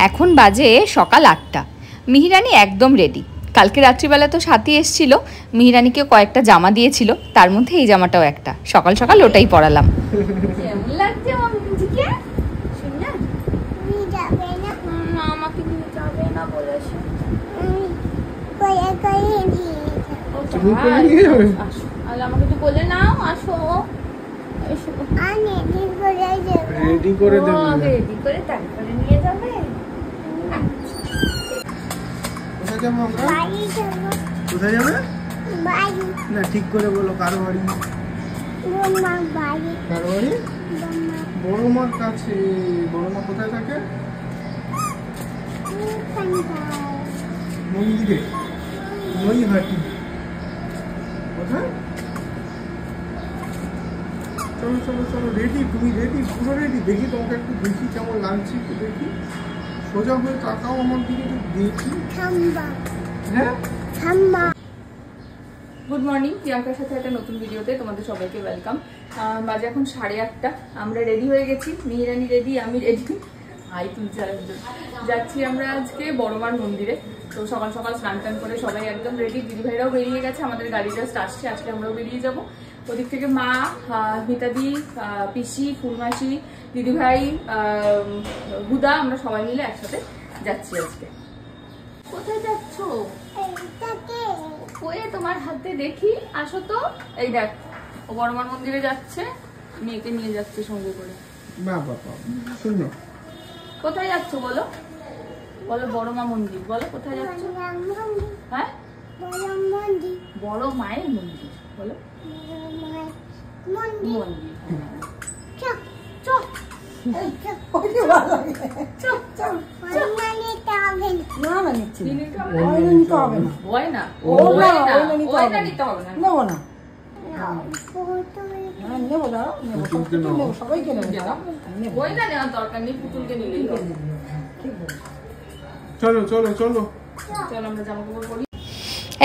এখন বাজে সকাল 8টা। মিহিরানি একদম রেডি। কালকে রাত্রিবেলা তো সাথী এসেছিল, মিহিরানিকে কয়েকটা জামা দিয়েছিল, তার মধ্যে এই জামাটাও একটা। সকাল সকাল ওটাই পরালাম। কেমন লাগছে মামুজিকে? শুননা তুমি যাবে না, না আমাকে নিয়ে যাবে না বলেছে। তুমি কোলে নিয়ে যাবে? আসো, আলে আমাকে তো বলে নাও, আসো এসো। আমি রেডি করে দেব। রেডি করে তারপরে নিয়ে যাবে। কোথায় যাবো আমরা? বাড়ি যাব। কোথায় যাবে? বাড়ি। না ঠিক করে বলো, কারো বাড়ি? বড়মা বাড়ি। কারো বাড়ি? বড়মার কাছে। বড়মা কোথায় থাকে? মন্দিরে। নইহাটি। কোথায়? চলো চলো চলো, রেডি? তুমি রেডি? পুরো রেডি? দেখি তোমাকে একটু দেখি কেমন লাগছে, একটু দেখি। সোজা হয়ে তাকাও আমার দিকে, একটু দেখি। হ্যাঁ থাম্বা। গুড মর্নিং, প্রিয়াঙ্কার সাথে একটা নতুন ভিডিওতে তোমাদের সবাইকে ওয়েলকাম। বাজে এখন 8:30। আমরা রেডি হয়ে গেছি, মিহিরানি রেডি, আমি রেডি। যাচ্ছি আমরা আজকে বড়মার মন্দিরে। তো সকাল সকাল স্নান টান করে সবাই একদম রেডি। দিদিভাইরাও বেরিয়ে গেছে, আমাদের গাড়ি জাস্ট আসছে, আজকে আমরাও বেরিয়ে যাব। ওদিক থেকে মা, মিতাদি, পিসি, ফুলমাসি, দিদিভাই, হুদা, আমরা সবাই মিলে একসাথে যাচ্ছি আজকে। কোথায় যাচ্ছ? ওয়ে তোমার হাতে দেখি, আসো তো। এই দেখ, ও বড়মার মন্দিরে যাচ্ছে, মেয়েকে নিয়ে যাচ্ছে সঙ্গে করে। বাবা শুনো, কোথায় যাচ্ছ বলো? বলো বড়মা মন্দির, বলো কোথায় যাচ্ছ? হ্যাঁ বড় মায়ের মন্দির, বলো মন্দির। চলো চলো চলো চলো, আমরা জামা কাপড় পরি।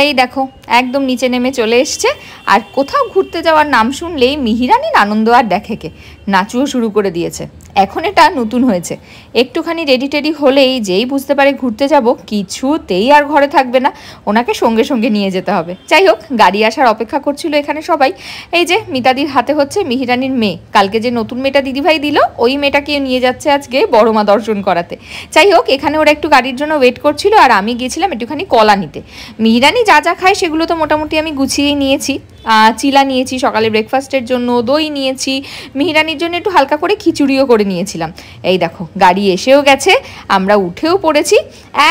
এই দেখো একদম নিচে নেমে চলে এসছে। আর কোথাও ঘুরতে যাওয়ার নাম শুনলেই মিহিরানির আনন্দ আর দেখে কে, নাচুও শুরু করে দিয়েছে। এখন এটা নতুন হয়েছে, একটুখানি রেডি টেডি হলেই যেই বুঝতে পারে ঘুরতে যাব, কিছুতেই আর ঘরে থাকবে না, ওনাকে সঙ্গে সঙ্গে নিয়ে যেতে হবে। যাই হোক, গাড়ি আসার অপেক্ষা করছিল এখানে সবাই। এই যে মিতাদির হাতে হচ্ছে মিহিরানির মেয়ে, কালকে যে নতুন মেয়েটা দিদিভাই দিল, ওই মেয়েটাকে নিয়ে যাচ্ছে আজকে বড়মা দর্শন করাতে। যাই হোক, এখানে ওরা একটু গাড়ির জন্য ওয়েট করছিল, আর আমি গিয়েছিলাম একটুখানি কলা নিতে। মিহিরানি যা যা খায় সেগুলো তো মোটামুটি আমি গুছিয়েই নিয়েছি। চিলা নিয়েছি সকালে ব্রেকফাস্টের জন্য, দই নিয়েছি, মিহিরানির জন্য একটু হালকা করে খিচুড়িও করে নিয়েছিলাম। এই দেখো গাড়ি এসেও গেছে, আমরা উঠেও পড়েছি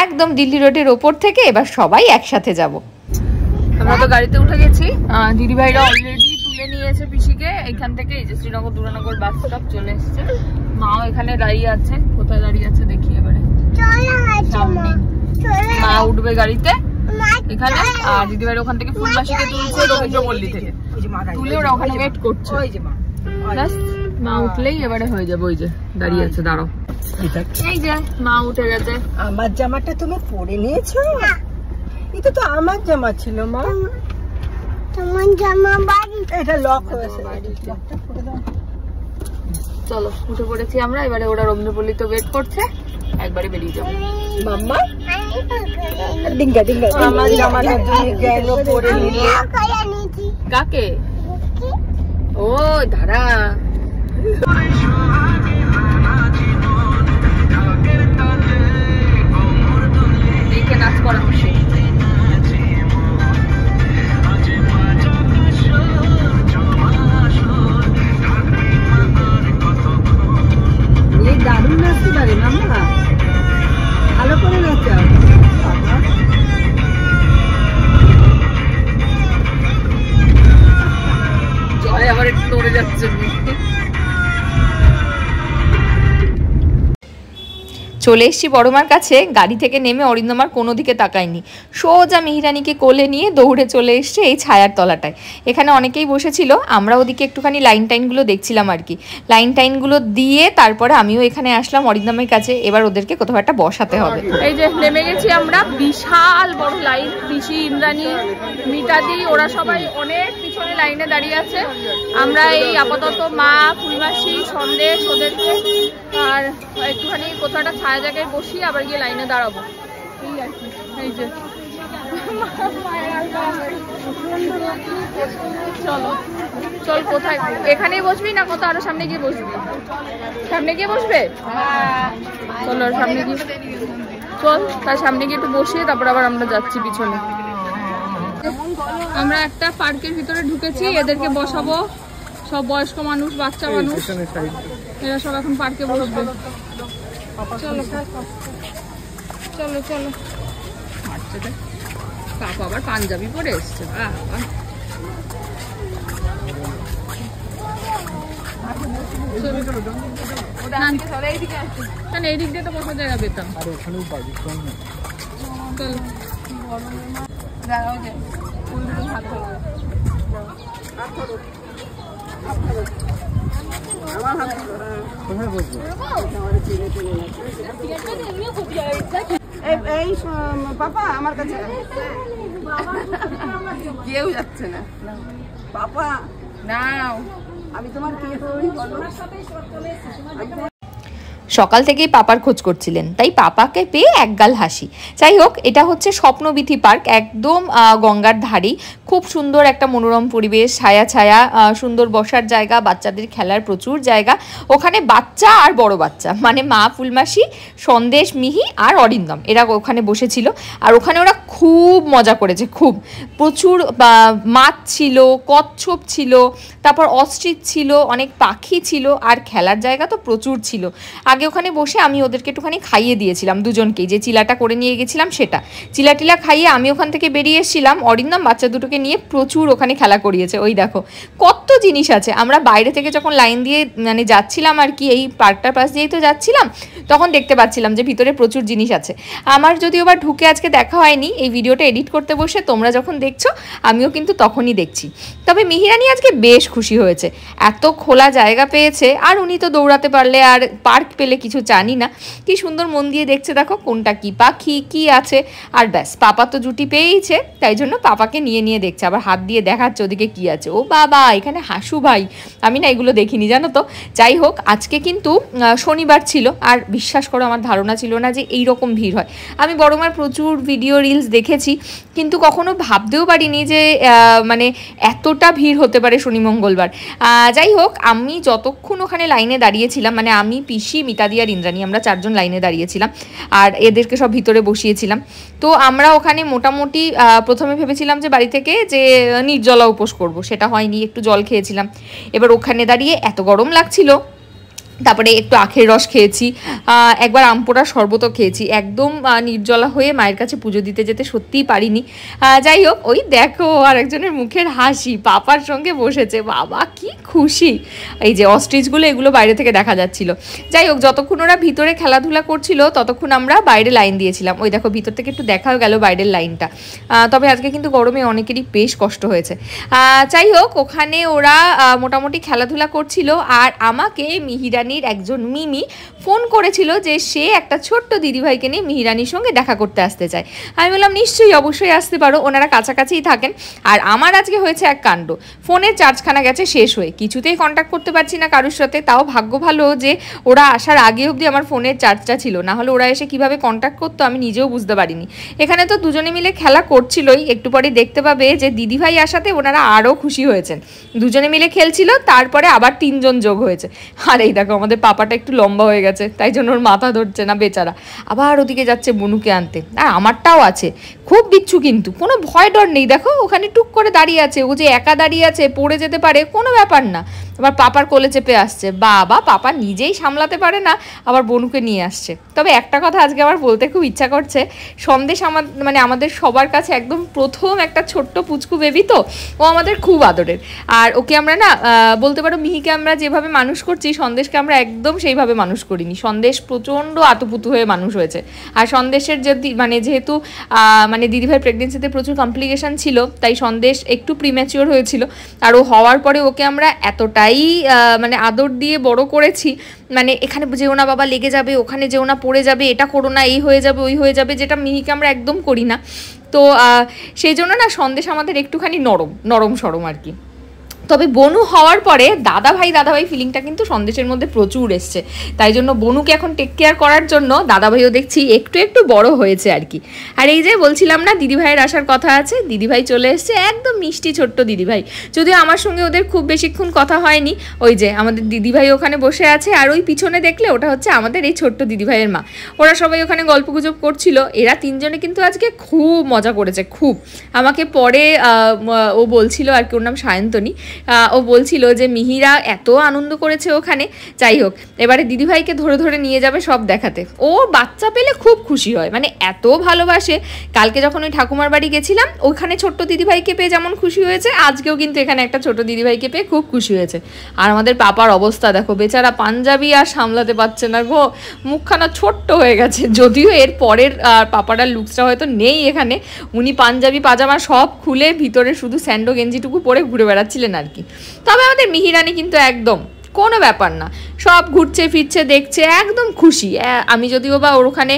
একদম দিল্লি রোডের ওপর থেকে। এবার সবাই একসাথে যাব। আমরা তো গাড়িতে উঠে গেছি, দিদিভাইরা অলরেডি তুলে নিয়েছে পিসিকে এখান থেকে। এই যে শ্রীনগর দুরানগর বাস স্টপ চলে এসেছে। মাও এখানে দাঁড়িয়ে আছে, কোথায় দাঁড়িয়ে আছে দেখি এবারে। মা উঠবে গাড়িতে এখানে, আর দিদিভাই ওখান থেকে ফুলমাসিকে তুলছে রবীন্দ্রপল্লী থেকে, তুলে ওরা ওখানে ওয়েট করছে। মা উঠলেই এবারে হয়ে যাবে। ওই যে দাঁড়িয়ে আছে, দাঁড়াও। এই যে মা উঠে গেছে। আমার জামাটা তুমি পরে নিয়েছো? এটা তো আমার জামা ছিল মা। তোমার জামা বাড়ি, এটা লক হয়েছে, লকটা খুলে দাও। চলো উঠে পড়েছি আমরা, এবারে ওরা রবীন্দ্রপল্লীতে ওয়েট করছে, একবারে বেরিয়ে যাবো। মাম্মা ডিঙ্গা ডিঙ্গা আমার জামাটা তুমি গেল পরে নিলে। কাকে? ও দাঁড়া, দেখে নাচ করা হচ্ছে। দারুণ নাচতে পারে মাম্মা, ভালো করে নাচাও। জয় আবার একটু দৌড়ে যাচ্ছে। চলে এসছি বড়মার কাছে। গাড়ি থেকে নেমে অরিন্দমার কোনো দিকে তাকায়নি, সোজা মিহিরানিকে কোলে নিয়ে দৌড়ে চলে এসছে এই ছায়ার তলাটায়। এখানে অনেকেই বসেছিল, আমরা ওদিকে একটুখানি লাইন টাইনগুলো দেখছিলাম আর কি। লাইন টাইনগুলো দিয়ে তারপরে আমিও এখানে আসলাম অরিন্দমের কাছে। এবার ওদেরকে কোথাও একটা বসাতে হবে। এই যে নেমে গেছি আমরা, বিশাল বড় লাইন। পিসি, ইন্দ্রাণী, মিতাদি, ওরা সবাই অনেক পিছনে লাইনে দাঁড়িয়ে আছে। আমরা এই আপাতত মা, ফুলমাসি, সন্দেশ, ওদেরকে আর একটুখানি কোথাও একটা ছায়া জায়গায় বসি, আবার গিয়ে লাইনে দাঁড়াবো এই আর কি। এই যে চলো চল, কোথায় এখানেই বসবি না কোথাও আরো সামনে গিয়ে বসবি? সামনে গিয়ে বসবে? চলো সামনে গিয়ে চল, তার সামনে গিয়ে একটু বসিয়ে তারপর আবার আমরা যাচ্ছি পিছনে। আমরা একটা পার্কের ভিতরে ঢুকেছি, এদেরকে বসাবো, সব বয়স্ক মানুষ, বাচ্চা মানুষ, এরা সব এখন পার্কে বসবে। চলো চলো চলো। পাপা আবার পাঞ্জাবি পরে এসছে, এই দিক দিয়ে তো বসার জায়গা পেতাম। পাপা আমার কাছে কেউ যাচ্ছে না। পাপা নাও, আমি তোমার কে হই বলো? সকাল থেকেই পাপার খোঁজ করছিলেন, তাই পাপাকে পেয়ে একগাল হাসি। যাই হোক, এটা হচ্ছে স্বপ্নবীথি পার্ক, একদম গঙ্গার ধারেই। খুব সুন্দর একটা মনোরম পরিবেশ, ছায়া ছায়া, সুন্দর বসার জায়গা, বাচ্চাদের খেলার প্রচুর জায়গা। ওখানে বাচ্চা আর বড় বাচ্চা মানে মা ফুলমাসি, সন্দেশ, মিহি আর অরিন্দম এরা ওখানে বসেছিল। আর ওখানে ওরা খুব মজা করেছে, খুব প্রচুর মাছ ছিল, কচ্ছপ ছিল, তারপর অস্ট্রিচ ছিল, অনেক পাখি ছিল, আর খেলার জায়গা তো প্রচুর ছিল। আগে ওখানে বসে আমি ওদেরকে একটুখানি খাইয়ে দিয়েছিলাম দুজনকেই, যে চিলাটা করে নিয়ে গেছিলাম সেটা। চিলা টিলা খাইয়ে আমি ওখান থেকে বেরিয়ে এসেছিলাম। অরিন্দম বাচ্চা দুটোকে নিয়ে প্রচুর ওখানে খেলা করিয়েছে। ওই দেখো কত জিনিস আছে। আমরা বাইরে থেকে যখন লাইন দিয়ে মানে যাচ্ছিলাম আর কি, এই পার্কটার পাশ দিয়েই তো যাচ্ছিলাম, তখন দেখতে পাচ্ছিলাম যে ভিতরে প্রচুর জিনিস আছে। আমার যদিও বা ঢুকে আজকে দেখা হয়নি, এই ভিডিওটা এডিট করতে বসে তোমরা যখন দেখছো আমিও কিন্তু তখনই দেখছি। তবে মিহিরানি আজকে বেশ খুশি হয়েছে, এত খোলা জায়গা পেয়েছে। আর উনি তো দৌড়াতে পারলে আর পার্ক পেলে কিছু জানি না, কি সুন্দর মন দিয়ে দেখছে। দেখো কোনটা কি পাখি কি আছে। আর ব্যাস, পাপা তো জুটি পেয়েইছে, তাই জন্য পাপাকে নিয়ে নিয়ে দেখছে, আবার হাত দিয়ে দেখাচ্ছে ওদিকে কি আছে। ও বাবা, এখানে হাসু ভাই, আমি না এগুলো দেখিনি জানো তো। যাই হোক, আজকে কিন্তু শনিবার ছিল, আর বিশ্বাস করো আমার ধারণা ছিল না যে এই রকম ভিড় হয়। আমি বড়মার প্রচুর ভিডিও রিলস দেখেছি, কিন্তু কখনো ভাবতেও পারিনি যে মানে এতটা ভিড় হতে পারে শনি মঙ্গলবার। যাই হোক, আমি যতক্ষণ ওখানে লাইনে দাঁড়িয়েছিলাম, মানে আমি, পিসি, মিতাদি আর ইন্দ্রাণী, আমরা চারজন লাইনে দাঁড়িয়েছিলাম, আর এদেরকে সব ভিতরে বসিয়েছিলাম। তো আমরা ওখানে মোটামুটি প্রথমে ভেবেছিলাম যে বাড়ি থেকে যে নির্জলা উপোস করব, সেটা হয়নি, একটু জল খেয়েছিলাম। এবার ওখানে দাঁড়িয়ে এত গরম লাগছিল, তারপরে একটু আখের রস খেয়েছি, একবার আমপোড়া শরবতও খেয়েছি। একদম নির্জলা হয়ে মায়ের কাছে পুজো দিতে যেতে সত্যিই পারিনি। যাই হোক, ওই দেখো আরেকজনের মুখের হাসি, পাপার সঙ্গে বসেছে, বাবা কি খুশি। এই যে অস্ট্রিচগুলো, এগুলো বাইরে থেকে দেখা যাচ্ছিল। যাই হোক, যতক্ষণ ওরা ভিতরে খেলাধুলা করছিল ততক্ষণ আমরা বাইরে লাইন দিয়েছিলাম। ওই দেখো ভিতর থেকে একটু দেখাও গেল বাইরের লাইনটা। তবে আজকে কিন্তু গরমে অনেকেরই বেশ কষ্ট হয়েছে। যাই হোক, ওখানে ওরা মোটামুটি খেলাধুলা করছিল, আর আমাকে মিহিরানির একজন মিমি ফোন করেছিল যে সে একটা ছোট্ট দিদিভাইকে নিয়ে মিহিরানির সঙ্গে দেখা করতে আসতে চায়। আমি বললাম নিশ্চয়ই, অবশ্যই আসতে পারো, ওনারা কাছাকাছিই থাকেন। আর আমার আজকে হয়েছে এক কাণ্ড, ফোনের চার্জখানা গেছে শেষ হয়ে, কিছুতেই কন্ট্যাক্ট করতে পারছি না কারোর সাথে। তাও ভাগ্য ভালো যে ওরা আসার আগে অবধি আমার ফোনের চার্জটা ছিল, না হলে ওরা এসে কিভাবে কন্ট্যাক্ট করতো আমি নিজেও বুঝতে পারিনি। এখানে তো দুজনে মিলে খেলা করছিলই, একটু পরে দেখতে পাবে যে দিদিভাই আসাতে ওনারা আরও খুশি হয়েছেন। দুজনে মিলে খেলছিল, তারপরে আবার 3 জন যোগ হয়েছে। আর এই দেখো আমাদের পাপাটা একটু লম্বা হয়ে গেছে, তাই জন্য ওর মাথা ধরছে না বেচারা। আবার ওদিকে যাচ্ছে বনুকে আনতে, আর আমারটাও আছে। খুব বিচ্ছু, কিন্তু কোনো ভয় ডর নেই। দেখো ওখানে টুক করে দাঁড়িয়ে আছে, ও যে একা দাঁড়িয়ে আছে, পড়ে যেতে পারে, কোনো ব্যাপার না। আবার পাপার কোলে চেপে আসছে, বাবা পাপা নিজেই সামলাতে পারে না, আবার বনুকে নিয়ে আসছে। তবে একটা কথা আজকে আমার বলতে খুব ইচ্ছা করছে, সন্দেশ মানে আমাদের সবার কাছে একদম প্রথম একটা ছোট্ট পুচকু বেবি, তো ও আমাদের খুব আদরের। আর ওকে আমরা না বলতে পারো, মিহিকে আমরা যেভাবে মানুষ করছি, সন্দেশকে আমরা একদম সেইভাবে মানুষ করিনি। সন্দেশ প্রচণ্ড আতুপুতু হয়ে মানুষ হয়েছে। আর সন্দেশের মানে যেহেতু মানে দিদিভাই প্রেগনেন্সিতে প্রচুর কমপ্লিকেশান ছিল, তাই সন্দেশ একটু প্রিম্যাচিওর হয়েছিল। আর ও হওয়ার পরে ওকে আমরা এতটাই মানে আদর দিয়ে বড় করেছি, মানে এখানে যেও না বাবা লেগে যাবে, ওখানে যেও না পড়ে যাবে, এটা করো না এই হয়ে যাবে ওই হয়ে যাবে, যেটা মিহিকে আমরা একদম করি না। তো সেই জন্য না সন্দেশ আমাদের একটুখানি নরম সরম আর কি। তবে বনু হওয়ার পরে দাদাভাই ফিলিংটা কিন্তু সন্দেশের মধ্যে প্রচুর এসছে, তাই জন্য বনুকে এখন টেক কেয়ার করার জন্য দাদাভাইও দেখছি একটু বড় হয়েছে আর কি। আর এই যে বলছিলাম না দিদিভাইয়ের আসার কথা আছে, দিদিভাই চলে এসছে, একদম মিষ্টি ছোট্ট দিদিভাই। যদিও আমার সঙ্গে ওদের খুব বেশিক্ষণ কথা হয়নি, ওই যে আমাদের দিদিভাই ওখানে বসে আছে, আর ওই পিছনে দেখলে ওটা হচ্ছে আমাদের এই ছোট্ট দিদিভাইয়ের মা। ওরা সবাই ওখানে গল্পগুজব করছিল। এরা তিনজনে কিন্তু আজকে খুব মজা করেছে, খুব। আমাকে পরে ও বলছিল আর কি, ওর নাম সায়ন্তনী, ও বলছিল যে মিহিরা এত আনন্দ করেছে ওখানে। যাই হোক, এবারে দিদিভাইকে ধরে নিয়ে যাবে সব দেখাতে। ও বাচ্চা পেলে খুব খুশি হয়, মানে এত ভালোবাসে। কালকে যখন ওই ঠাকুমার বাড়ি গেছিলাম ওখানে ছোট্ট দিদিভাইকে পেয়ে যেমন খুশি হয়েছে, আজকেও কিন্তু এখানে একটা ছোট দিদিভাইকে পেয়ে খুব খুশি হয়েছে। আর আমাদের পাপার অবস্থা দেখো, বেচারা পাঞ্জাবি আর সামলাতে পারছে না গো, মুখখানা ছোট্ট হয়ে গেছে। যদিও এর পরের পাপাটার লুকসটা হয়তো নেই এখানে, উনি পাঞ্জাবি পাজামা সব খুলে ভিতরে শুধু স্যান্ডো গেঞ্জিটুকু পরে ঘুরে বেড়াচ্ছিলেন আর কি। তবে আমাদের মিহিরানি কিন্তু একদম কোনো ব্যাপার না, সব ঘুরছে ফিরছে দেখছে, একদম খুশি। আমি যদিও বা ওর ওখানে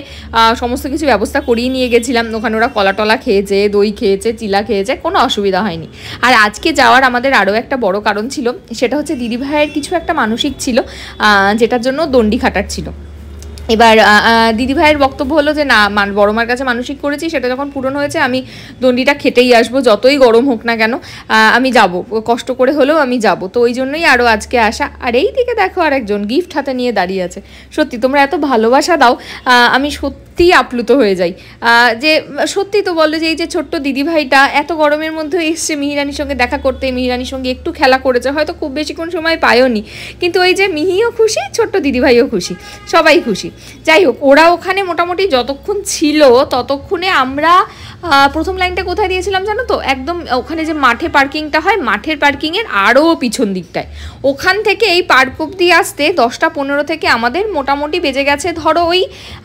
সমস্ত কিছু ব্যবস্থা করিয়ে নিয়ে গেছিলাম, ওখানে ওরা কলা টলা খেয়েছে, দই খেয়েছে, চিলা খেয়েছে, কোনো অসুবিধা হয়নি। আর আজকে যাওয়ার আমাদের আরও একটা বড় কারণ ছিল, সেটা হচ্ছে দিদিভাইয়ের কিছু একটা মানসিক ছিল, যেটার জন্য দণ্ডি খাটার ছিল। এবার দিদিভাইয়ের বক্তব্য হলো যে না, বড় মার কাছে মানসিক করেছি, সেটা যখন পূরণ হয়েছে আমি দণ্ডিটা খেটেই আসবো, যতই গরম হোক না কেন আমি যাব, কষ্ট করে হলেও আমি যাব। তো ওই জন্যই আরও আজকে আসা। আর এই দিকে দেখো আরেকজন গিফট হাতে নিয়ে দাঁড়িয়ে আছে। সত্যি তোমরা এত ভালোবাসা দাও, আমি সত্যি আপ্লুত হয়ে যাই। যে সত্যি তো বলো যে এই যে ছোট্ট দিদিভাইটা এত গরমের মধ্যে এসছে মিহিরানির সঙ্গে দেখা করতে, মিহিরানির সঙ্গে একটু খেলা করেছে, হয়তো খুব বেশিক্ষণ সময় পায়ওনি, কিন্তু ওই যে মিহিও খুশি, ছোট্ট দিদিভাইও খুশি, সবাই খুশি। যাই হোক, ওরা ওখানে মোটামুটি যতক্ষণ ছিল ততক্ষণে আমরা প্রথম লাইনটা কোথায় দিয়েছিলাম জানো তো, একদম ওখানে যে মাঠে পার্কিংটা হয়, মাঠের পার্কিংয়ের আরও পিছন দিকটায়। ওখান থেকে এই পার্ক অব্দি আসতে 10টা 15 থেকে আমাদের মোটামুটি বেজে গেছে ধরো ওই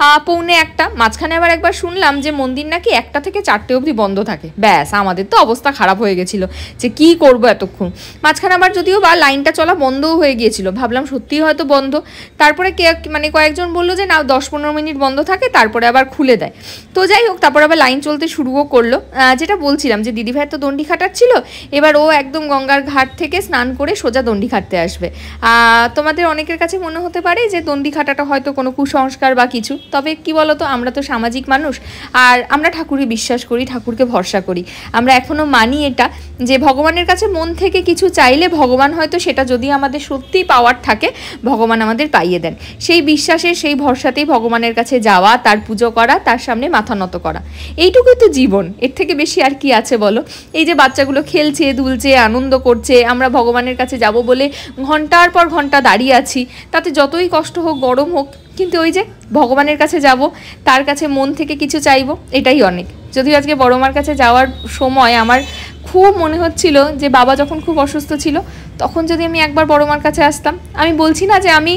1:45। মাঝখানে আবার একবার শুনলাম যে মন্দির নাকি 1টা থেকে 4টে অবধি বন্ধ থাকে। ব্যাস, আমাদের তো অবস্থা খারাপ হয়ে গেছিলো যে কি করব এতক্ষণ। মাঝখানে আবার যদিও বা লাইনটা চলা বন্ধও হয়ে গিয়েছিল, ভাবলাম সত্যিই হয়তো বন্ধ। তারপরে মানে কয়েকজন বললো যে না 10-15 মিনিট বন্ধ থাকে, তারপরে আবার খুলে দেয়। তো যাই হোক, তারপর আবার লাইন চলতে শুরুও করলো। যেটা বলছিলাম যে দিদিভাইয়ের তো দণ্ডি খাটাচ্ছিল, এবার ও একদম গঙ্গার ঘাট থেকে স্নান করে সোজা দণ্ডি খাটতে আসবে। তোমাদের অনেকের কাছে মনে হতে পারে যে দণ্ডি খাটাটা হয়তো কোনো কুসংস্কার বা কিছু, তবে কি বলতো, আমরা তো সামাজিক মানুষ, আর আমরা ঠাকুরকে বিশ্বাস করি, ঠাকুরকে ভরসা করি। আমরা এখনও মানি এটা যে ভগবানের কাছে মন থেকে কিছু চাইলে ভগবান হয়তো সেটা যদি আমাদের সত্যি পাওয়ার থাকে, ভগবান আমাদের পাইয়ে দেন। সেই বিশ্বাসে সেই ভরসাতেই ভগবানের কাছে যাওয়া, তার পুজো করা, তার সামনে মাথা নত করা, এইটুকুই তো জীবন। এর থেকে বেশি আর কি আছে বলো? এই যে বাচ্চাগুলো খেলছে দুলছে আনন্দ করছে, আমরা ভগবানের কাছে যাব বলে ঘন্টার পর ঘন্টা দাঁড়িয়ে আছি, তাতে যতই কষ্ট হোক গরম হোক, কিন্তু ওই যে ভগবানের কাছে যাব, তার কাছে মন থেকে কিছু চাইবো, এটাই অনেক। যদিও আজকে বড় মার কাছে যাওয়ার সময় আমার খুব মনে হচ্ছিল যে বাবা যখন খুব অসুস্থ ছিল তখন যদি আমি একবার বড় মার কাছে আসতাম। আমি বলছি না যে আমি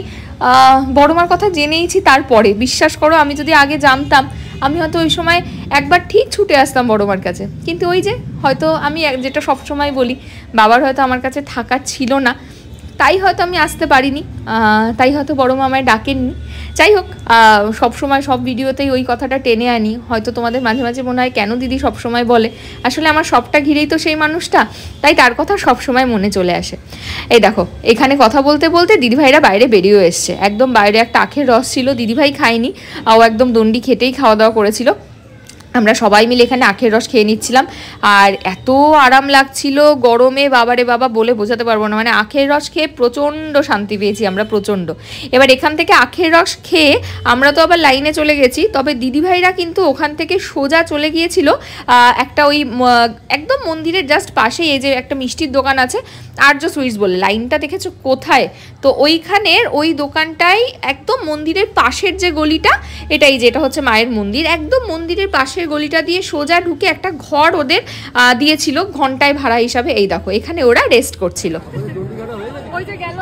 বড় মার কথা জেনেইছি, তারপরে বিশ্বাস করো আমি যদি আগে জানতাম আমি হয়তো ওই সময় একবার ঠিক ছুটে আসতাম বড় মার কাছে। কিন্তু ওই যে হয়তো আমি যেটা সবসময় বলি, বাবার হয়তো আমার কাছে থাকা ছিল না, তাই হয়তো আমি আসতে পারিনি, তাই হয়তো বড় মা আমায় ডাকেননি। যাই হোক, সবসময় সব ভিডিওতেই ওই কথাটা টেনে আনি, হয়তো তোমাদের মাঝে মাঝে মনে হয় কেন দিদি সবসময় বলে, আসলে আমার সবটা ঘিরেই তো সেই মানুষটা, তাই তার কথা সবসময় মনে চলে আসে। এই দেখো, এখানে কথা বলতে বলতে দিদিভাইরা বাইরে বেরিয়েও এসছে। একদম বাইরে একটা আখের রস ছিল, দিদিভাই খায়নি, ও একদম দণ্ডি খেটেই খাওয়া দাওয়া করেছিল। আমরা সবাই মিলে এখানে আখের রস খেয়ে নিচ্ছিলাম, আর এত আরাম লাগছিল গরমে, বাবারে বাবা বলে বোঝাতে পারবো না। মানে আখের রস খেয়ে প্রচণ্ড শান্তি পেয়েছি আমরা, প্রচণ্ড। এবার এখান থেকে আখের রস খেয়ে আমরা তো আবার লাইনে চলে গেছি, তবে দিদিভাইরা কিন্তু ওখান থেকে সোজা চলে গিয়েছিল একটা ওই একদম মন্দিরের জাস্ট পাশেই এই যে একটা মিষ্টির দোকান আছে, আর্য সুইটস বলে, লাইনটা দেখেছো কোথায়? তো ওইখানের ওই দোকানটাই একদম মন্দিরের পাশের যে গলিটা, এটাই যেটা হচ্ছে মায়ের মন্দির, একদম মন্দিরের পাশের গলিটা দিয়ে সোজা ঢুকে একটা ঘর ওদের দিয়েছিল ঘন্টায় ভাড়া হিসাবে। এই দেখো, এখানে ওরা রেস্ট করছিল। ওই যে গেল,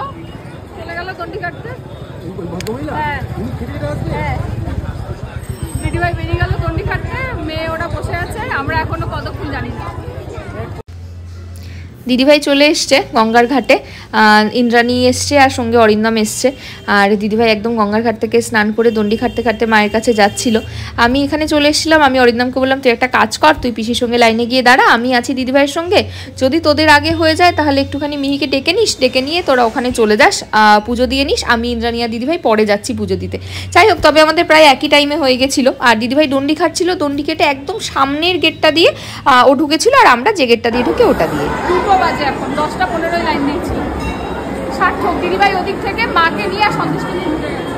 চলে গেল দণ্ডি কাটতে। দিদিভাই বেরিয়ে গেল দণ্ডি কাটতে, মেয়ে ওরা বসে আছে, আমরা এখনো কতক্ষণ জানি না। দিদিভাই চলে এসছে গঙ্গার ঘাটে, ইন্দ্রাণী এসছে আর সঙ্গে অরিন্দম এসছে। আর দিদিভাই একদম গঙ্গার ঘাট থেকে স্নান করে দণ্ডি খাটতে খাটতে মায়ের কাছে যাচ্ছিল। আমি এখানে চলে এসেছিলাম। আমি অরিন্দমকে বললাম তুই একটা কাজ কর, তুই পিসির সঙ্গে লাইনে গিয়ে দাঁড়া, আমি আছি দিদিভাইয়ের সঙ্গে, যদি তোদের আগে হয়ে যায় তাহলে একটুখানি মিহিকে ডেকে নিস, ডেকে নিয়ে তোরা ওখানে চলে যাস, পুজো দিয়ে নিস, আমি ইন্দ্রাণী আর দিদিভাই পরে যাচ্ছি পুজো দিতে। যাই হোক, তবে আমাদের প্রায় একই টাইমে হয়ে গেছিলো। আর দিদিভাই দণ্ডি খাচ্ছিল, দণ্ডি কেটে একদম সামনের গেটটা দিয়ে ও ঢুকেছিল, আর আমরা যে গেটটা দিয়ে ঢুকে ওটা দিয়ে। 2 বাজে এখন, 10টা 15 লাইন দিয়েছি। সার্থক দিদিভাই ওদিক থেকে মাকে নিয়ে আর সন্দেশকে নিয়ে ঢুকে গেছে।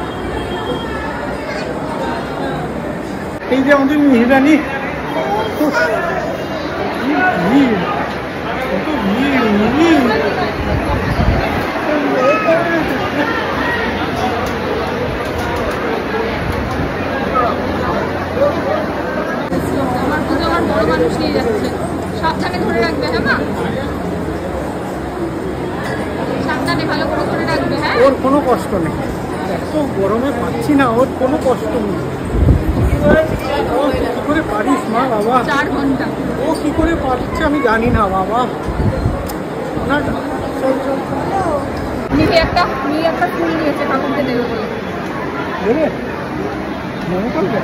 এই যে আমাদের মিহিরানি, আমার বড় মানুষ নিয়ে যাচ্ছে, সাবধানে ধরে রাখবে। হ্যাঁ মা, সাবধানে ভালো করে ধরে রাখবে। হ্যাঁ, ওর কোনো কষ্ট নেই, এত গরমে পাচ্ছি না, ওর কোনো কষ্ট নেই। ও কি করে পারিস মা বাবা, 4 ঘন্টা ও কি করে পারছে আমি জানি না বাবা। মিহি একটা ফুল নিয়েছে, ঠাকুরকে দেবে বলে। দেবে মনে করবে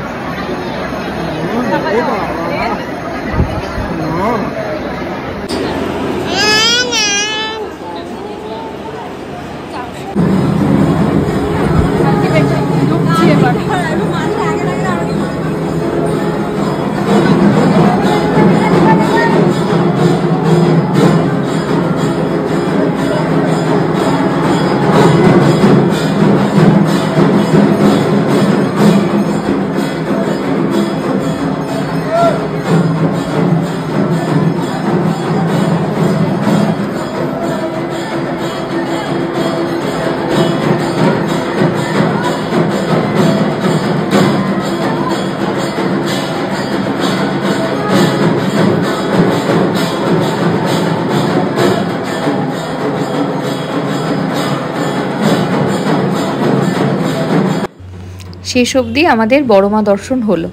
শেষ অবধি আমাদের বড় মা দর্শন হলো।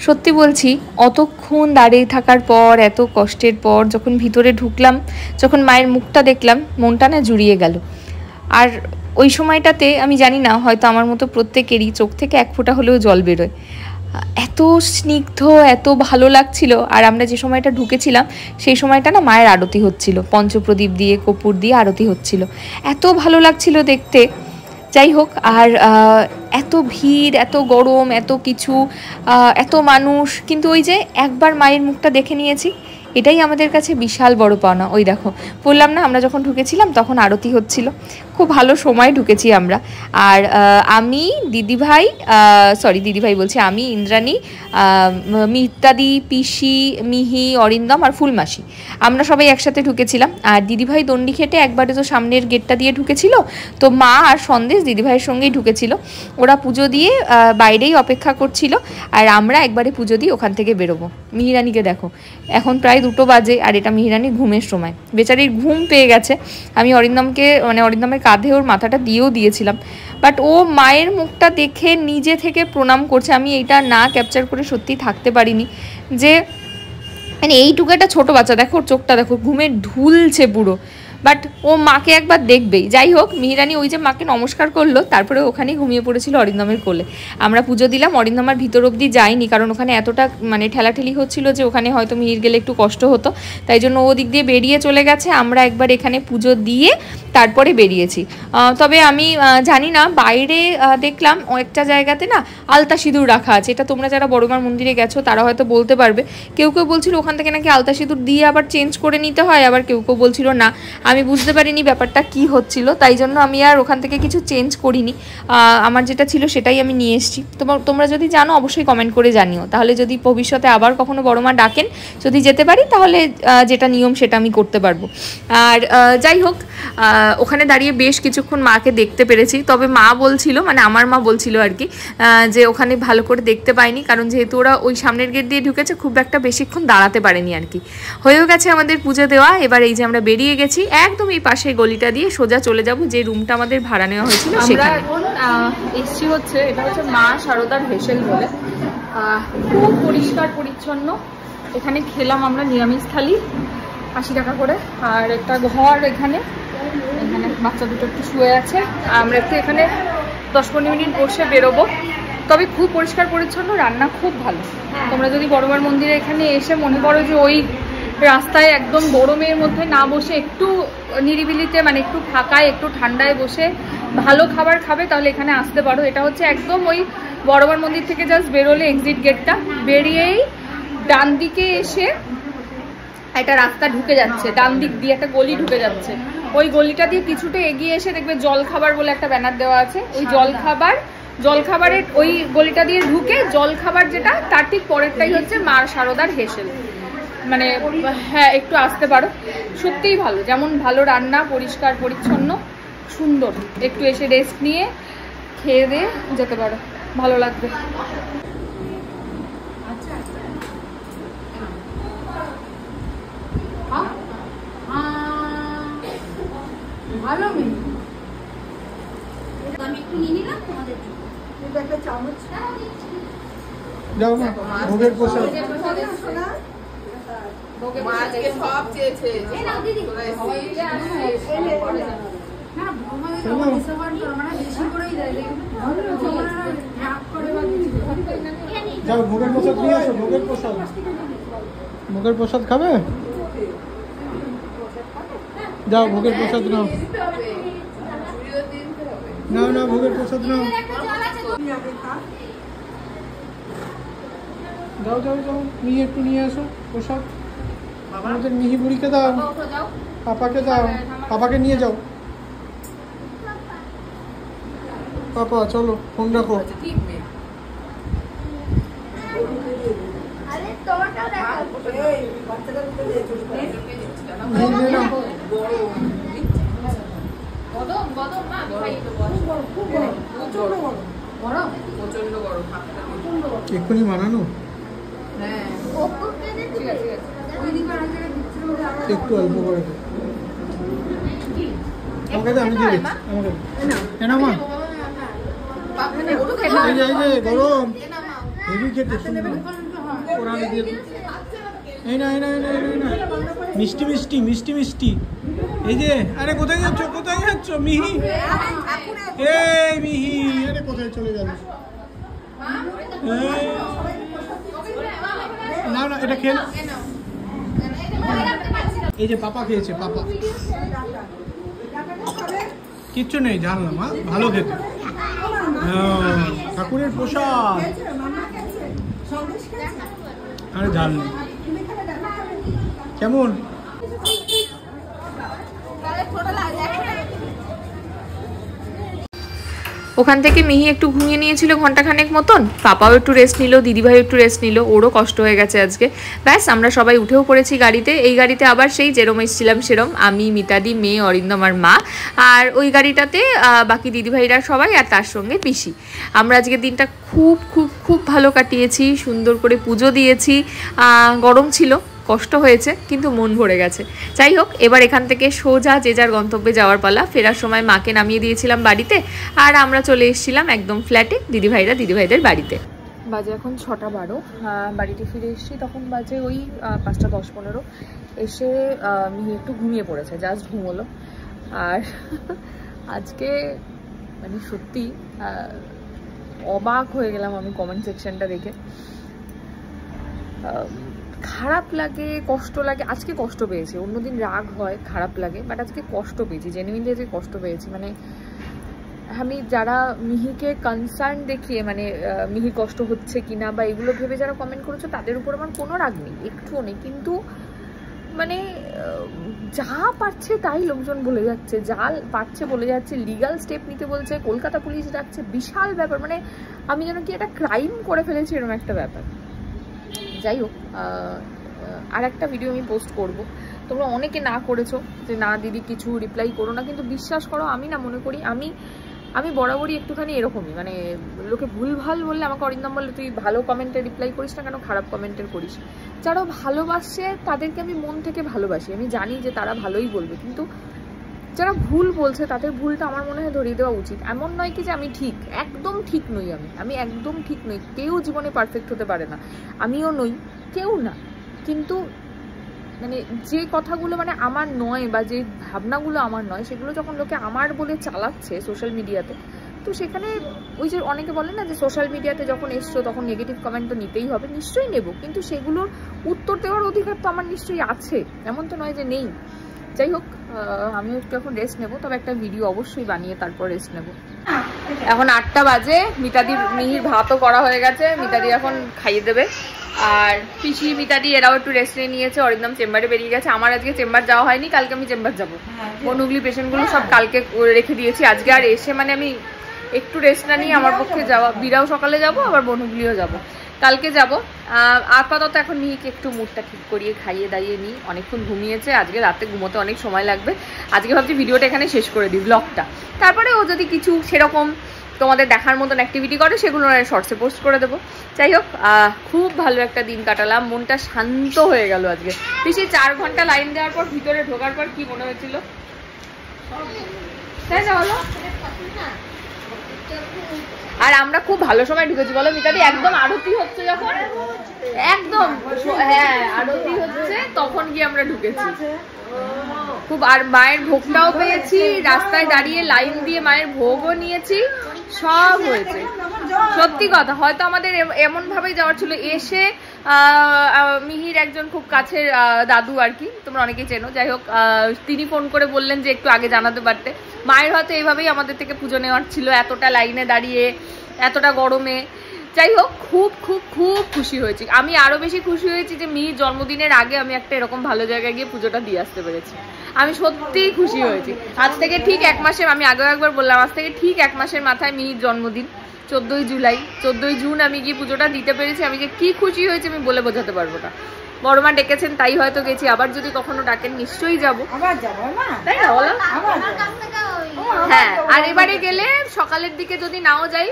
সত্যি বলছি, অতক্ষণ দাঁড়িয়ে থাকার পর, এত কষ্টের পর যখন ভিতরে ঢুকলাম, যখন মায়ের মুখটা দেখলাম, মনটা না জুড়িয়ে গেল। আর ওই সময়টাতে আমি জানি না, হয়তো আমার মতো প্রত্যেকেরই চোখ থেকে এক ফোঁটা হলেও জল বেরোয়। এত স্নিগ্ধ, এত ভালো লাগছিল। আর আমরা যে সময়টা ঢুকেছিলাম সেই সময়টা না মায়ের আরতি হচ্ছিল, পঞ্চপ্রদীপ দিয়ে, কর্পূর দিয়ে আরতি হচ্ছিল, এত ভালো লাগছিল দেখতে। যাই হোক, আর এত ভিড়, এত গরম, এত কিছু, এত মানুষ, কিন্তু ওই যে একবার মায়ের মুখটা দেখে নিয়েছি, এটাই আমাদের কাছে বিশাল বড় পাওনা। ওই দেখো, বললাম না আমরা যখন ঢুকেছিলাম তখন আরতি হচ্ছিল, খুব ভালো সময় ঢুকেছি আমরা। আর আমি দিদিভাই, দিদিভাই বলছি, আমি ইন্দ্রাণী, মিতাদি, পিসি, মিহি, অরিন্দম আর ফুলমাসি, আমরা সবাই একসাথে ঢুকেছিলাম। আর দিদিভাই দণ্ডি খেটে একবারে তো সামনের গেটটা দিয়ে ঢুকেছিল, তো মা আর সন্দেশ দিদিভাইয়ের সঙ্গেই ঢুকেছিল। ওরা পুজো দিয়ে বাইরেই অপেক্ষা করছিল, আর আমরা একবারে পুজো দিয়ে ওখান থেকে বেরোবো। মিহিরানিকে দেখো, এখন প্রায় 2 বাজে, আর এটা মিহিরানির ঘুমের সময়, বেচারির ঘুম পেয়ে গেছে। আমি অরিন্দমকে, মানে অরিন্দমের কাঁধে ওর মাথাটা দিয়েও দিয়েছিলাম, বাট ও মায়ের মুখটা দেখে নিজে থেকে প্রণাম করছে। আমি এইটা না ক্যাপচার করে সত্যি থাকতে পারিনি, যে মানে এইটুকু একটা ছোটো বাচ্চা, দেখো ওর চোখটা দেখো, ঘুমে ঢুলছে পুরো, বাট ও মাকে একবার দেখবেই। যাই হোক, মিহিরানি ওই যে মাকে নমস্কার করলো, তারপরে ওখানেই ঘুমিয়ে পড়েছিল অরিন্দমের কোলে। আমরা পুজো দিলাম, অরিন্দম আর ভিতর অবধি যায়নি, কারণ ওখানে এতটা মানে ঠেলাঠেলি হচ্ছিল যে ওখানে হয়তো মিহির গেলে একটু কষ্ট হতো, তাই জন্য ও দিক দিয়ে বেরিয়ে চলে গেছে। আমরা একবার এখানে পুজো দিয়ে তারপরে বেরিয়েছি। তবে আমি জানি না, বাইরে দেখলাম একটা জায়গাতে না আলতা সিঁদুর রাখা আছে, এটা তোমরা যারা বড়মার মন্দিরে গেছো তারা হয়তো বলতে পারবে। কেউ কেউ বলছিল ওখান থেকে নাকি আলতা সিঁদুর দিয়ে আবার চেঞ্জ করে নিতে হয়, আবার কেউ কেউ বলছিল না। আমি বুঝতে পারিনি ব্যাপারটা কি হচ্ছিল, তাই জন্য আমি আর ওখান থেকে কিছু চেঞ্জ করিনি, আমার যেটা ছিল সেটাই আমি নিয়ে এসেছি। তোমরা যদি জানো অবশ্যই কমেন্ট করে জানিও, তাহলে যদি ভবিষ্যতে আবার কখনো বড়মা ডাকেন, যদি যেতে পারি, তাহলে যেটা নিয়ম সেটা আমি করতে পারবো। আর যাই হোক, ওখানে দাঁড়িয়ে বেশ কিছুক্ষণ মাকে দেখতে পেরেছি। তবে মা বলছিল, মানে আমার মা বলছিল আর কি, যে ওখানে ভালো করে দেখতে পাইনি, কারণ যেহেতু ওরা ওই সামনের গেট দিয়ে ঢুকেছে, খুব একটা বেশিক্ষণ দাঁড়াতে পারেনি আর কি। হয়েও গেছে আমাদের পুজো দেওয়া। এবার এই যে আমরা বেরিয়ে গেছি, একদম এই পাশে গলিটা দিয়ে সোজা চলে যাব যে রুমটা আমাদের ভাড়া নেওয়া হয়েছিল সেখানে। এখন এসছি হচ্ছে, এটা হচ্ছে মা শারদার হেসেল বলে, খুব পরিষ্কার পরিচ্ছন্ন। এখানে খেলাম আমরা নিরামিষ থালি 80 টাকা করে, আর একটা ঘর এখানে বাচ্চা দুটো একটু শুয়ে আছে। আমরা একটু এখানে 10-15 মিনিট বসে বেরোবো, তবে খুব পরিষ্কার পরিচ্ছন্ন, রান্না খুব ভালো। তোমরা যদি বড়বার মন্দিরে এখানে এসে মনে করো যে ওই রাস্তায় একদম গরমের মধ্যে না বসে একটু নিরিবিলিতে মানে একটু ফাঁকায় একটু ঠান্ডায় বসে ভালো খাবার খাবে, তাহলে এখানে আসতে পারো। এটা হচ্ছে একদম ওই বড়বার মন্দির থেকে জাস্ট বেরোলে এক্সিট গেটটা, বেরিয়েই ডান দিকে এসে একটা রাস্তা ঢুকে যাচ্ছে, ডান দিক দিয়ে একটা গলি ঢুকে যাচ্ছে। ওই গলিটা দিয়ে কিছুটা এগিয়ে এসে দেখবে জলখাবার বলে একটা ব্যানার দেওয়া আছে। ওই জলখাবারের ওই গলিটা দিয়ে ঢুকে জলখাবার যেটা তার ঠিক পরেরটাই হচ্ছে মা শারদার হেসেল। মানে হ্যাঁ, একটু আসতে পারো, সত্যিই ভালো। যেমন ভালো রান্না, পরিষ্কার পরিচ্ছন্ন, সুন্দর। একটু এসে রেস্ট নিয়ে খেয়ে দিয়ে যেতে পারো, ভালো লাগবে। ভালো মেয়ে, আমি একটু নিয়ে নিলাম তোমাদের একটা চামচ। যাও মা, ভোগের প্রসাদ। আজকে সব চেয়েছে। যাও ভোগের প্রসাদ নিয়ে আসো, ভোগের প্রসাদ। ভোগের প্রসাদ খাবে? যাও ভোগের প্রসাদ নাও। নাও না, ভোগের প্রসাদ নাও। যাও যাও যাও, নিয়ে একটু নিয়ে আসো প্রসাদ। আমাদের মিহি বুড়িকে দাও, পাপাকে দাও, পাপাকে নিয়ে যাও। পাপা চলো, ফোন রাখো। এক্ষুনি বানানো, একটু অল্প করে আমাকে দে, আমি দিয়ে দিচ্ছি। আমাকে এনা মা, এই যে গরম হেভি খেতে সুন্দর ওরালে দিয়ে। এই না এই না এই না এই না, মিষ্টি মিষ্টি মিষ্টি মিষ্টি। এই যে, আরে কোথায় যাচ্ছ, কোথায় যাচ্ছ মিহি? এই মিহি, আরে কোথায় চলে গেল? না না, এটা খেল। এই যে পাপা খেয়েছে, পাপা কিচ্ছু নেই, জানলাম মা, ভালো খেতে। ঠাকুরের প্রসাদ, আরে ঝাল নেই। কেমন? ওখান থেকে মিহি একটু ঘুমিয়ে নিয়েছিল ঘন্টাখানেক মতন, পাপাও একটু রেস্ট নিল, দিদিভাই একটু রেস্ট নিল, ওরও কষ্ট হয়ে গেছে আজকে। ব্যাস আমরা সবাই উঠেও পড়েছি গাড়িতে। এই গাড়িতে আবার সেই যেরম এসেছিলাম সেরম, আমি, মিতাদি, মেয়ে, অরিন্দম আর মা। আর ওই গাড়িটাতে বাকি দিদিভাইরা সবাই, আর তার সঙ্গে পিসি। আমরা আজকের দিনটা খুব খুব খুব ভালো কাটিয়েছি, সুন্দর করে পুজো দিয়েছি। গরম ছিল, কষ্ট হয়েছে, কিন্তু মন ভরে গেছে। যাই হোক, এবার এখান থেকে সোজা যে যার গন্তব্যে যাওয়ার পালা। ফেরার সময় মাকে নামিয়ে দিয়েছিলাম বাড়িতে, আর আমরা চলে এসেছিলাম একদম ফ্ল্যাটে দিদিভাইদের বাড়িতে। বাজে এখন 6:12, বাড়িতে ফিরে এসেছি তখন বাজে ওই 5:10-15। এসে মিহি একটু ঘুমিয়ে পড়েছে, জাস্ট ঘুমোলো। আর আজকে মানে সত্যি অবাক হয়ে গেলাম আমি কমেন্ট সেকশনটা দেখে। খারাপ লাগে, কষ্ট লাগে। আজকে কষ্ট পেয়েছি, অন্যদিন রাগ হয়, খারাপ লাগে, বাট আজকে কষ্ট পেয়েছি, জেনুইনলি আজকে কষ্ট পেয়েছি। মানে আমি যারা মিহিকে কনসার্ন দেখিয়ে, মানে মিহি কষ্ট হচ্ছে কিনা বা এগুলো ভেবে যারা কমেন্ট করেছো, তাদের উপর আমার কোনো রাগ নেই, একটুও নেই। কিন্তু মানে যা পারছে তাই লোকজন বলে যাচ্ছে, যা পারছে বলে যাচ্ছে, লিগাল স্টেপ নিতে বলছে, কলকাতা পুলিশ ডাকছে, বিশাল ব্যাপার। মানে আমি যেন কি একটা ক্রাইম করে ফেলেছি এরকম একটা ব্যাপার। যাই হোক, আর একটা ভিডিও আমি পোস্ট করব। তোমরা অনেকে না করেছো যে না দিদি কিছু রিপ্লাই করো না, কিন্তু বিশ্বাস করো আমি না মনে করি আমি বরাবরই একটুখানি এরকমই। মানে লোকে ভুলভাল বললে আমাকে অরিন্দম বললে তুই ভালো কমেন্টে রিপ্লাই করিস না কেন, খারাপ কমেন্টের করিস। যারা ভালোবাসে তাদেরকে আমি মন থেকে ভালোবাসি, আমি জানি যে তারা ভালোই বলবে, কিন্তু যারা ভুল বলছে তাদের ভুলটা আমার মনে হয় ধরিয়ে দেওয়া উচিত। এমন নয় কি যে আমি ঠিক, একদম ঠিক নই, আমি একদম ঠিক নই। কেউ জীবনে পারফেক্ট হতে পারে না, আমিও নই, কেউ না। কিন্তু মানে যে কথাগুলো মানে আমার নয় বা যে ভাবনাগুলো আমার নয়, সেগুলো যখন লোকে আমার বলে চালাচ্ছে সোশ্যাল মিডিয়াতে, তো সেখানে ওই যে অনেকে বলে না যে সোশ্যাল মিডিয়াতে যখন এসছো তখন নেগেটিভ কমেন্ট তো নিতেই হবে, নিশ্চয়ই নেব, কিন্তু সেগুলোর উত্তর দেওয়ার অধিকার তো আমার নিশ্চয়ই আছে, এমন তো নয় যে নেই। যাই হোক, আমিও একটু এখন রেস্ট নেবো, তবে একটা ভিডিও অবশ্যই বানিয়ে তারপর রেস্ট নেবো। এখন 8টা বাজে, মিতাদির মিহির ভাতও করা হয়ে গেছে, মিতাদি এখন খাইয়ে দেবে। আর পিসি মিতাদি এরাও একটু রেস্ট নিয়েছে, অরিন্দম চেম্বারে বেরিয়ে গেছে। আমার আজকে চেম্বার যাওয়া হয়নি, কালকে আমি চেম্বার যাবো। বনুগলি পেশেন্টগুলো সব কালকে রেখে দিয়েছি, আজকে আর এসে মানে আমি একটু রেস্ট না নিয়ে আমার পক্ষে যাওয়া, বিরাও সকালে যাব, আবার বনুগলিও যাব, কালকে যাব। আপাতত এখন মিহিকে একটু মুডটা ঠিক করিয়ে খাইয়ে দাইয়ে নিই, অনেকক্ষণ ঘুমিয়েছে, আজকে রাতে ঘুমোতে অনেক সময় লাগবে। আজকে ভাবছি ভিডিওটা এখানে শেষ করে দিই, ব্লগটা, তারপরে ও যদি কিছু সেরকম তোমাদের দেখার মতন অ্যাক্টিভিটি করে সেগুলো শর্টসে পোস্ট করে দেবো। যাই হোক, খুব ভালো একটা দিন কাটালাম, মনটা শান্ত হয়ে গেল আজকে। বেশি 4 ঘন্টা লাইন দেওয়ার পর ভিতরে ঢোকার পর কি মনে হয়েছিল, তাই না বলো? আর আমরা খুব ভালো সময় ঢুকেছি বলো মিতাদি, একদম আরতি হচ্ছে যখন, একদম হ্যাঁ আরতি হচ্ছে তখন গিয়ে আমরা ঢুকেছি খুব। আর মায়ের ভোগটাও পেয়েছি, রাস্তায় দাঁড়িয়ে লাইন দিয়ে মায়ের ভোগও নিয়েছি, সব হয়েছে। সত্যি কথা, হয়তো আমাদের এমন ভাবেই যাওয়ার ছিল। এসে মিহির একজন খুব কাছের দাদু আর কি, তোমরা অনেকেই চেনো, যাই হোক তিনি ফোন করে বললেন যে একটু আগে জানাতে পারতে। মায়ের হয়তো এইভাবেই আমাদের থেকে পুজো নেওয়ার ছিল, এতটা লাইনে দাঁড়িয়ে এতটা গরমে। যাই হোক, খুব খুব খুব খুশি হয়েছি। আমি আরো বেশি খুশি হয়েছি যে মিহির জন্মদিনের আগে আমি একটা এরকম ভালো জায়গায় গিয়ে পুজোটা দিয়ে আসতে পেরেছি। আমি সত্যিই খুশি হয়েছি। আজ থেকে ঠিক 1 মাসের, আমি আগেও একবার বললাম, আজ থেকে ঠিক 1 মাসের মাথায় মিহির জন্মদিন, 14ই জুলাই। 14ই জুন আমি গিয়ে পুজোটা দিতে পেরেছি। আমি যে কি খুশি হয়েছি আমি বলে বোঝাতে পারবো না। বড় মা ডেকেছেন তাই হয়তো গেছি, আবার যদি কখনো ডাকেন নিশ্চয়ই যাবো, তাই না বলো? হ্যাঁ, আর এবারে গেলে সকালের দিকে যদি নাও যাই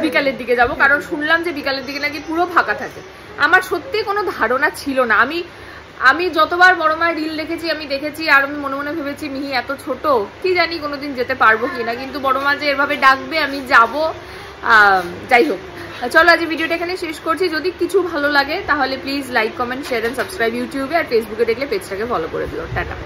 বিকালের দিকে যাব, কারণ শুনলাম যে বিকালের দিকে নাকি পুরো ফাঁকা থাকে। আমার সত্যি কোনো ধারণা ছিল না। আমি যতবার বড় মায়ের রিল দেখেছি আমি দেখেছি, আর আমি মনে মনে ভেবেছি মিহি এত ছোট, কি জানি কোনোদিন যেতে পারবো কিনা, কিন্তু বড় মা যে এভাবে ডাকবে আমি যাব। যাই হোক, চলো আজ ভিডিওটা এখানে শেষ করছি। যদি কিছু ভালো লাগে তাহলে please like, comment, share and subscribe ইউটিউবে, আর ফেসবুকে দেখলে পেজটাকে ফলো করে দিও। টাটা।